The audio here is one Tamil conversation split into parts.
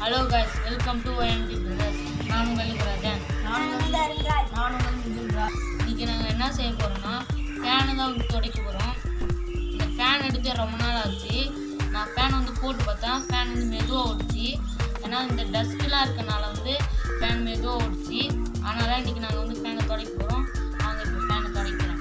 Hello guys, welcome to YMT BROTHERS. நான் உங்கள் ராஜன். நான் உங்கள் மிதுன்ராஜ். இன்னைக்கு நாங்கள் என்ன செய்ய போகிறோம்னா ஃபேனு தான் வந்து துடைக்க போகிறோம். இந்த ஃபேன் எடுத்து ரொம்ப நாள் ஆச்சு. நான் ஃபேன் வந்து போட்டு பார்த்தேன், ஃபேன் வந்து மெதுவாக ஓடிச்சு. ஏன்னா இந்த டஸ்ட்லாம் இருக்கனால வந்து ஃபேன் மெதுவாக ஓடிச்சு. அதனால் இன்றைக்கி நாங்கள் வந்து ஃபேனை துடைக்க போகிறோம். நாங்கள் இப்போ ஃபேனை துடைக்கிறோம்.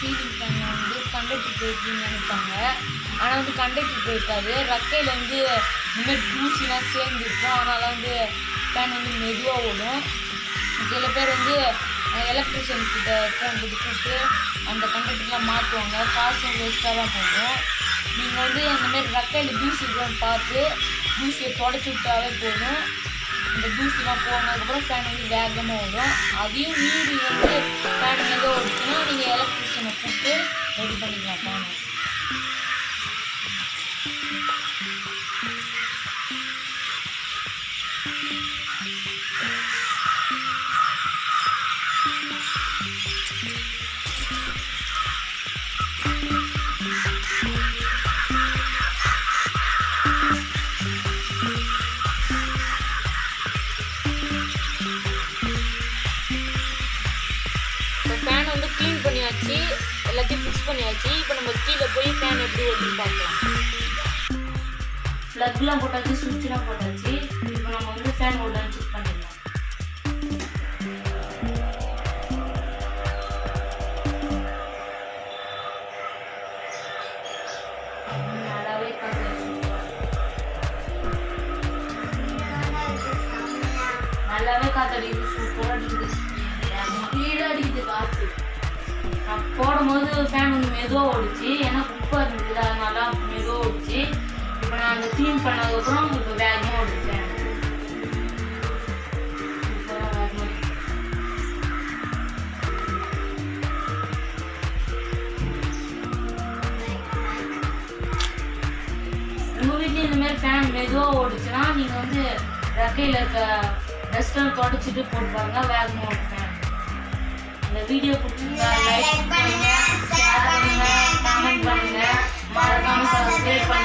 சீலிங் ஃபேன் வந்து கண்டக்டர் போயிருக்குன்னு நினைப்பாங்க. ஆனால் வந்து கண்டக்டர் போயிருக்காது. ரெக்கையில் வந்து இந்தமாதிரி தூசிலாம் சேர்ந்துருக்கும். அதனால் வந்து ஃபேன் வந்து மெதுவாக ஓடும். சில பேர் வந்து எலக்ட்ரிஷியன் கிட்ட ஃபோன் போட்டு கூப்பிட்டு அந்த கண்டக்டர்லாம் மாற்றுவாங்க. காசும் வேஸ்ட்டாக தான் போகும். நீங்கள் வந்து இந்தமாரி ரெக்கையில் தூசி இருக்குன்னு பார்த்து தூசியை தொடச்சி விட்டாவே போதும். இந்த தூசிலாம் போனதுக்கப்புறம் ஃபேன் வந்து வேகமாக ஓடும். அதையும் மீறி வந்து ஃபேன் மெதுவாக ஓடிச்சுன்னா நீங்கள் எலக்ட்ரிஷியனை கூப்பிட்டு ரெடி பண்ணிக்கலாம் ஃபேனை. ஃபேன் வந்து க்ளீன் பண்ணியாச்சு, எல்லாத்தையும் ஃபிக்ஸ் பண்ணியாச்சு. இப்போ நம்ம கீழே போய் ஃபேன் எப்படி ஓடுன்னு பார்க்கலாம். ப்ளக்லாம் போட்டாச்சு, சுவிட்ச்லாம் போட்டாச்சு. இப்போ நம்ம வந்து ஃபேன் ஓடான்னு செக் பண்ணிடலாம். நல்லாவே காத்தடிக்குது, சூப்பராக அடிக்குது, ஸ்பீடாக அடிக்குது காற்று. நான் போடும்போது ஃபேன் வந்து மெதுவாக ஓடிச்சு, ஏன்னா குப்பை இருந்தது, அதனால மெதுவாக ஓடிச்சு. இப்போ நான் அந்த க்ளீன் பண்ணதுக்கப்புறம் இப்போ வேகமாக ஓடுது ஃபேன். உங்கள் வீட்லேயும் இந்தமாதிரி ஃபேன் மெதுவாக ஓடிச்சுன்னா நீங்கள் வந்து ரெக்கையில் இருக்க டஸ்ட்லாம் தொடச்சிட்டு போட்டு பாருங்க வேகமாக ஒரு ஃபேன். இந்த வீடியோ பிடிச்சிருந்தா லைக் பண்ணுங்க, ஷேர் பண்ணுங்க, கமெண்ட் பண்ணுங்க, மறக்காம சப்ஸ்கிரைப் பண்ணுங்க.